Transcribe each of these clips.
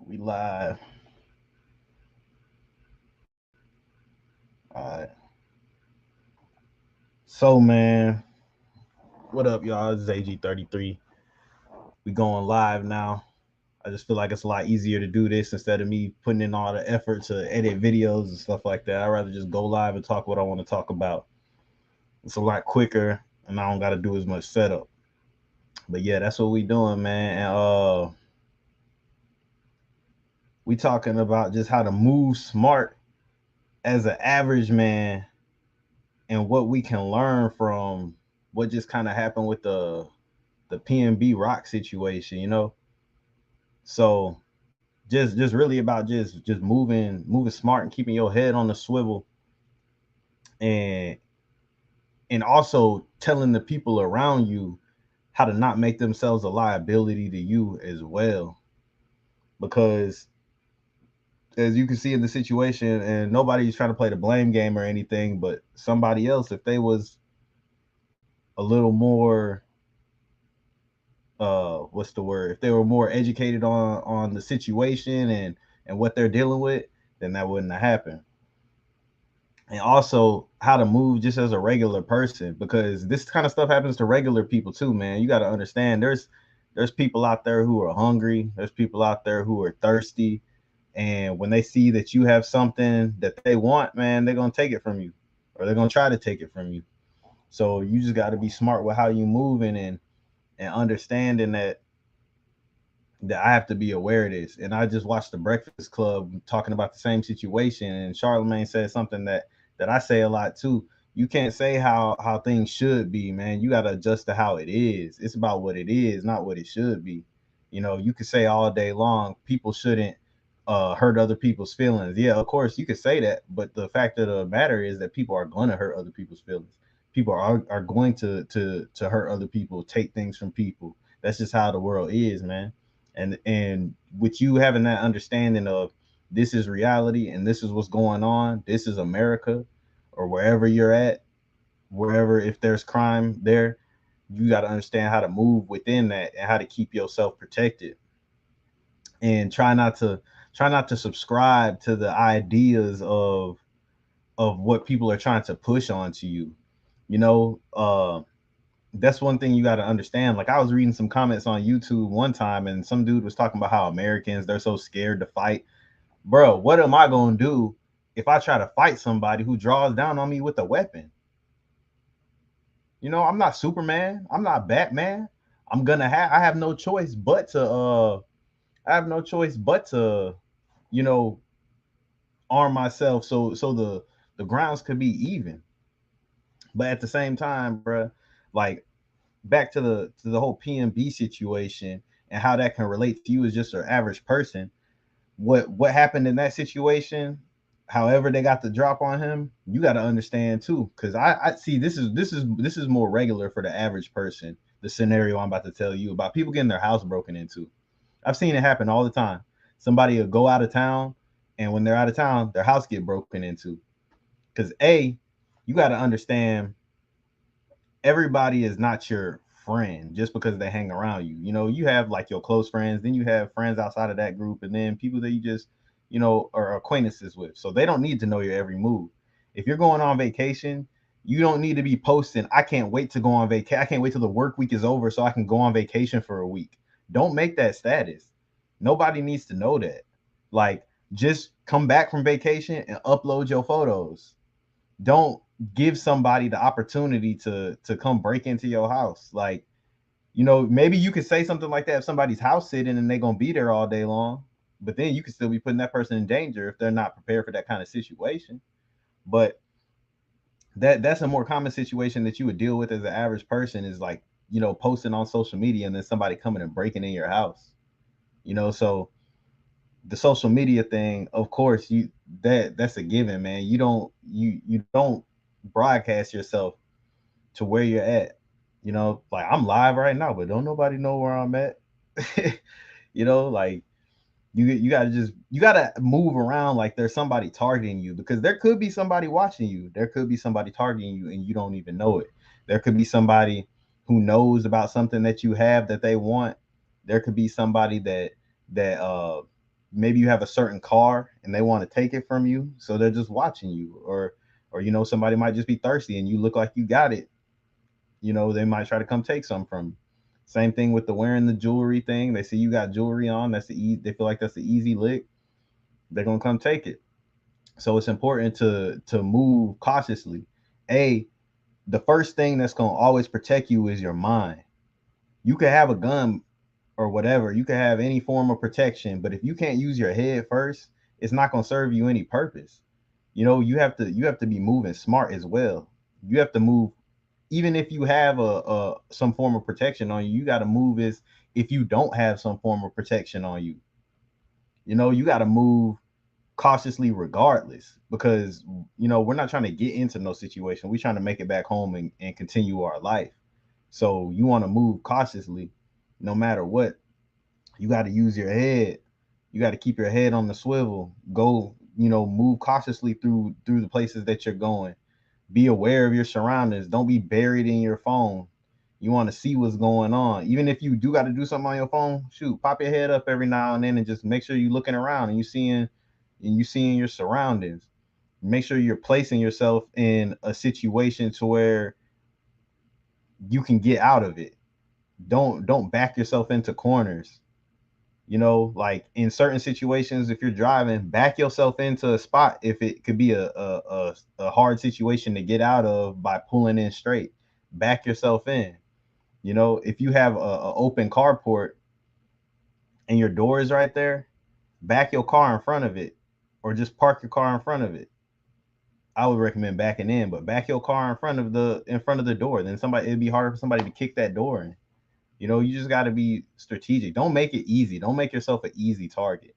We live. All right. So man, what up, y'all? This is AG33. We going live now. I just feel like it's a lot easier to do this instead of me putting in all the effort to edit videos and stuff like that. I'd rather just go live and talk what I want to talk about. It's a lot quicker and I don't gotta do as much setup. But yeah, that's what we doing, man. And we talking about just how to move smart as an average man and what we can learn from what just kind of happened with the PnB Rock situation. So just really about just moving smart and keeping your head on the swivel and and also telling the people around you how to not make themselves a liability to you as well. Because as you can see in the situation, and nobody's trying to play the blame game or anything, but somebody else, if they was a little more what's the word, if they were more educated on the situation and what they're dealing with, then that wouldn't have happened. And also how to move just as a regular person, because this kind of stuff happens to regular people too, man. You got to understand there's people out there who are hungry, there's people out there who are thirsty, and when they see that you have something that they want, man, they're going to take it from you, or they're going to try to take it from you. So you just got to be smart with how you moving and understanding that I have to be aware of this. And I just watched the Breakfast Club talking about the same situation, and Charlemagne said something that I say a lot too. You can't say how things should be, man. You got to adjust to how it is. It's about what it is, not what it should be. You could say all day long people shouldn't hurt other people's feelings. Yeah, of course you could say that, but the fact of the matter is that people are going to hurt other people's feelings. People are going to hurt other people, take things from people. That's just how the world is, man. And with you having that understanding of this is reality and this is what's going on, this is America, or wherever you're at, wherever, if there's crime there, you got to understand how to move within that and how to keep yourself protected, and try not to subscribe to the ideas of what people are trying to push onto you. you know uh that's one thing you got to understand. Like, I was reading some comments on YouTube one time, and some dude was talking about how Americans, they're so scared to fight. Bro, what am I going to do if I try to fight somebody who draws down on me with a weapon? I'm not Superman, I'm not Batman. I have no choice but to you know arm myself, so the grounds could be even. But at the same time, bro, like, back to the whole PnB situation and how that can relate to you as just an average person. What happened in that situation? However, they got the drop on him. You got to understand too, because I see this is more regular for the average person. The scenario I'm about to tell you about, people getting their house broken into. I've seen it happen all the time. Somebody will go out of town, and when they're out of town, their house get broken into. Because you got to understand, everybody is not your friend just because they hang around you. You have like your close friends, then you have friends outside of that group, and then people that you just, are acquaintances with. So they don't need to know your every move. If you're going on vacation, you don't need to be posting, I can't wait to go on vacation. I can't wait till the work week is over so I can go on vacation for a week. Don't make that status. Nobody needs to know that. Like, just come back from vacation and upload your photos. Don't give somebody the opportunity to come break into your house. Like, maybe you could say something like that if somebody's house sitting and they're gonna be there all day long, but then you could still be putting that person in danger if they're not prepared for that kind of situation. But that's a more common situation that you would deal with as an average person, is like, posting on social media and then somebody coming and breaking in your house. So the social media thing, of course, that's a given, man. You don't broadcast yourself to where you're at. Like, I'm live right now, but don't nobody know where I'm at. Like, you gotta move around like there's somebody targeting you, because there could be somebody watching you. There could be somebody targeting you and you don't even know it. There could be somebody who knows about something that you have that they want. There could be somebody that maybe you have a certain car and they want to take it from you, so they're just watching you. Or somebody might just be thirsty and you look like you got it. They might try to come take some from you. Same thing with the wearing the jewelry thing. They see you got jewelry on. They feel like that's the easy lick. They're gonna come take it. So it's important to move cautiously. A The first thing that's gonna always protect you is your mind. You could have a gun or whatever. You could have any form of protection, but if you can't use your head first, it's not gonna serve you any purpose. You have to be moving smart as well. You have to move even if you have a some form of protection on you. You got to move as if you don't have some form of protection on you. You got to move cautiously regardless, because we're not trying to get into no situation. We're trying to make it back home and continue our life. So you want to move cautiously no matter what. You got to use your head. You got to keep your head on the swivel. Go, move cautiously through the places that you're going. Be aware of your surroundings. Don't be buried in your phone. You want to see what's going on. Even if you do got to do something on your phone, shoot, pop your head up every now and then and just make sure you're looking around and you seeing your surroundings. Make sure you're placing yourself in a situation to where you can get out of it. Don't back yourself into corners. Like in certain situations, if you're driving, back yourself into a spot if it could be a hard situation to get out of by pulling in straight. Back yourself in. If you have a open carport and your door is right there, back your car in front of it, or just park your car in front of it. I would recommend backing in, but back your car in front of the door. Then it'd be harder for somebody to kick that door in. You just got to be strategic. Don't make it easy. Don't make yourself an easy target.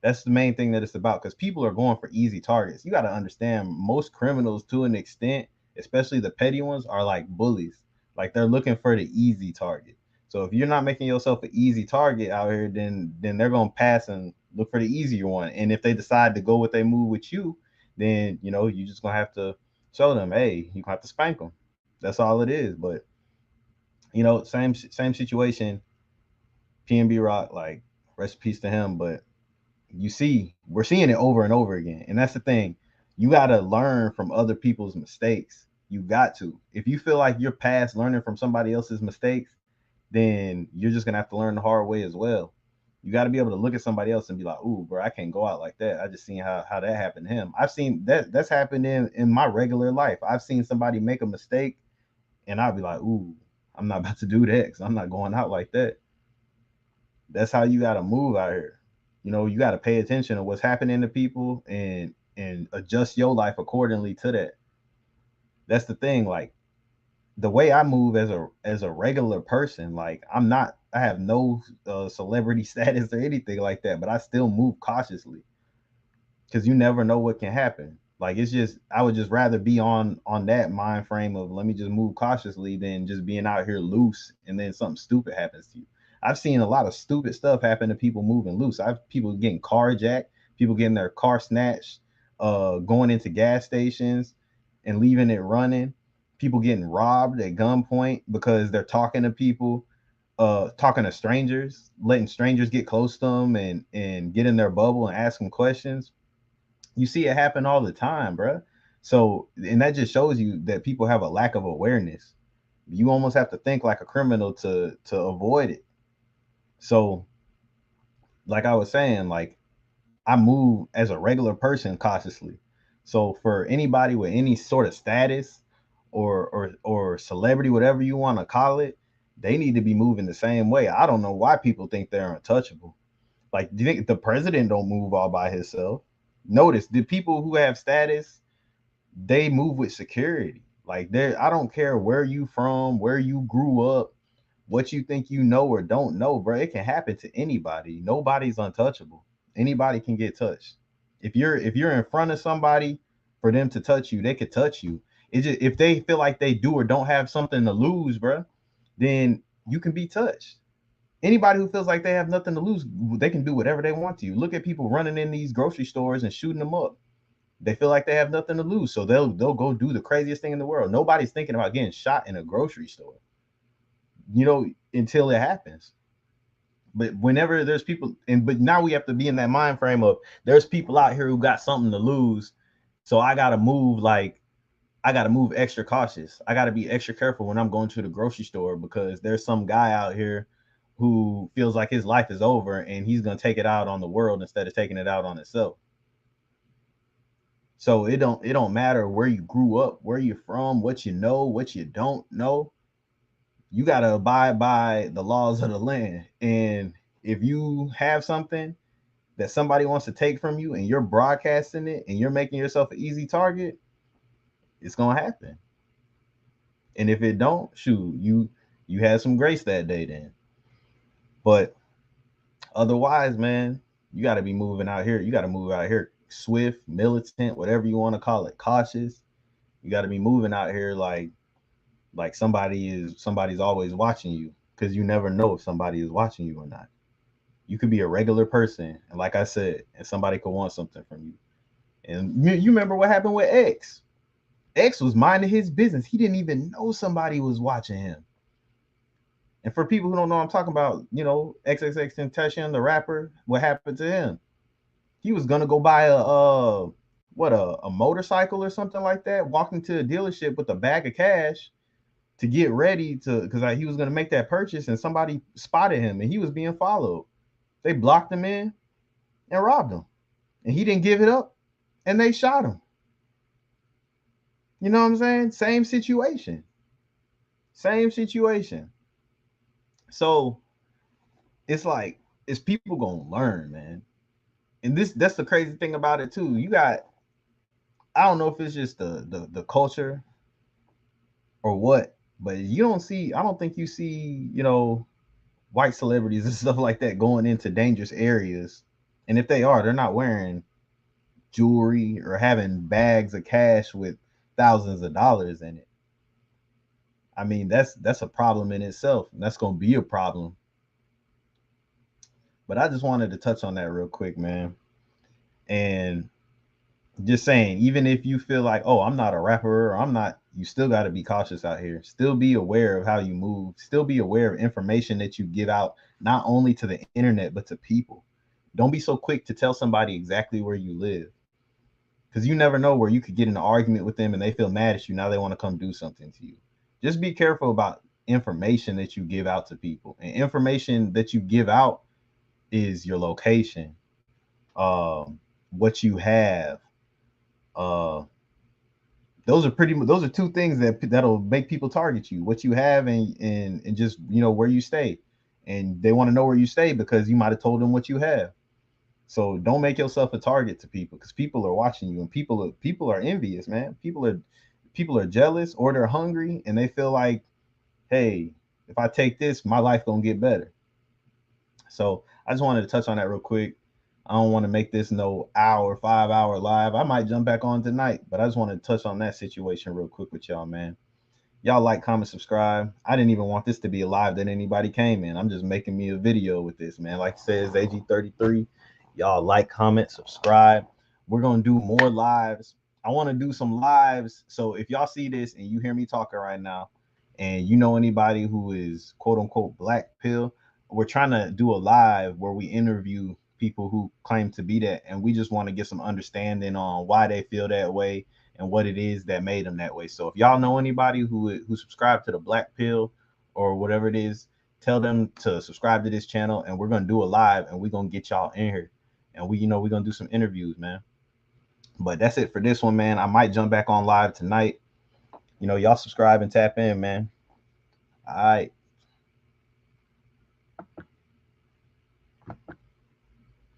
That's the main thing that it's about, because people are going for easy targets. You got to understand, most criminals, to an extent, especially the petty ones, are like bullies. Like they're looking for the easy target. So if you're not making yourself an easy target out here, then they're gonna pass and look for the easier one. And if they decide to go with they move with you, then you just gonna have to show them, hey, you gonna have to spank them. That's all it is. But same situation. PnB Rock, like, rest in peace to him. But we're seeing it over and over again. And that's the thing. You got to learn from other people's mistakes. You got to. If you feel like you're past learning from somebody else's mistakes, then you're just going to have to learn the hard way as well. You got to be able to look at somebody else and be like, ooh, bro, I can't go out like that. I just seen how that happened to him. I've seen that's happened in my regular life. I've seen somebody make a mistake and I'll be like, ooh, I'm not about to do that because I'm not going out like that. That's how you got to move out here. You got to pay attention to what's happening to people and adjust your life accordingly to that. That's the thing. Like, the way I move as a regular person, like, I have no celebrity status or anything like that, but I still move cautiously because you never know what can happen. Like, it's just, I would just rather be on that mind frame of, let me just move cautiously, than just being out here loose and then something stupid happens to you. I've seen a lot of stupid stuff happen to people moving loose. I've people getting carjacked, people getting their car snatched, going into gas stations and leaving it running, people getting robbed at gunpoint because they're talking to people, talking to strangers, letting strangers get close to them and get in their bubble and ask them questions. You see it happen all the time, bro. So, and that just shows you that people have a lack of awareness. You almost have to think like a criminal to avoid it. So, like I was saying, like, I move as a regular person cautiously. So for anybody with any sort of status or celebrity, whatever you want to call it, they need to be moving the same way. I don't know why people think they're untouchable. Like, do you think the president don't move all by himself? Notice the people who have status, they move with security. Like, I don't care where you from, where you grew up, what you think you know or don't know, bro. It can happen to anybody. Nobody's untouchable. Anybody can get touched. If you're in front of somebody, for them to touch you, they could touch you. It's just, if they feel like they do or don't have something to lose, bro, then you can be touched. Anybody who feels like they have nothing to lose, they can do whatever they want to you. Look at people running in these grocery stores and shooting them up. They feel like they have nothing to lose, so they'll go do the craziest thing in the world. Nobody's thinking about getting shot in a grocery store, until it happens. But whenever there's people, but now we have to be in that mind frame of there's people out here who got something to lose, so I gotta move extra cautious. I gotta be extra careful when I'm going to the grocery store because there's some guy out here who feels like his life is over and he's gonna take it out on the world instead of taking it out on himself. So it don't matter where you grew up, where you're from, what you know, what you don't know. You gotta abide by the laws of the land. And if you have something that somebody wants to take from you and you're broadcasting it and you're making yourself an easy target, it's gonna happen. And if it don't, shoot, you had some grace that day then. But otherwise, man, you got to be moving out here. You got to move out here swift, militant, whatever you want to call it, cautious. You got to be moving out here like somebody's always watching you because you never know if somebody is watching you or not. You could be a regular person, and like I said, and somebody could want something from you. And you remember what happened with X? X was minding his business. He didn't even know somebody was watching him. And for people who don't know, I'm talking about, XXXTentacion, the rapper. What happened to him? He was gonna go buy a motorcycle or something like that. Walked into a dealership with a bag of cash to get ready to because he was gonna make that purchase, and somebody spotted him, and he was being followed. They blocked him in and robbed him, and he didn't give it up, and they shot him. You know what I'm saying? Same situation. Same situation. So it's like it's people gonna learn, man. And that's the crazy thing about it too. You got I don't know if it's just the culture or what, but I don't think you see, white celebrities and stuff like that going into dangerous areas. And if they are, they're not wearing jewelry or having bags of cash with thousands of dollars in it. I mean, that's a problem in itself. And that's gonna be a problem. But I just wanted to touch on that real quick, man. And just saying, even if you feel like, oh, I'm not a rapper or I'm not, you still got to be cautious out here. Still be aware of how you move. Still be aware of information that you give out, not only to the internet, but to people. Don't be so quick to tell somebody exactly where you live because you never know where you could get in an argument with them and they feel mad at you. Now they want to come do something to you. Just be careful about information that you give out to people. And information that you give out is your location, what you have, uh those are two things that'll make people target you, what you have and just where you stay, and they want to know where you stay because you might have told them what you have. So don't make yourself a target to people because people are watching you, and people are envious, man. People are jealous, or they're hungry and they feel like, hey, if I take this, my life gonna get better. So I just wanted to touch on that real quick. I don't want to make this no hour, 5 hour live. I might jump back on tonight, but I just want to touch on that situation real quick with y'all, man. Y'all like, comment, subscribe. I didn't even want this to be a live that anybody came in. I'm just making me a video with this, man. Like it says, AG33. Y'all like, comment, subscribe. We're going to do more lives. I want to do some lives. So if y'all see this and you hear me talking right now and you know anybody who is quote unquote black pill, we're trying to do a live where we interview people who claim to be that, and we just want to get some understanding on why they feel that way and what it is that made them that way. So if y'all know anybody who subscribed to the black pill or whatever it is, tell them to subscribe to this channel, and we're gonna do a live and we're gonna get y'all in here, and we're gonna do some interviews, man. But that's it for this one, man. I might jump back on live tonight. Y'all subscribe and tap in, man. All right.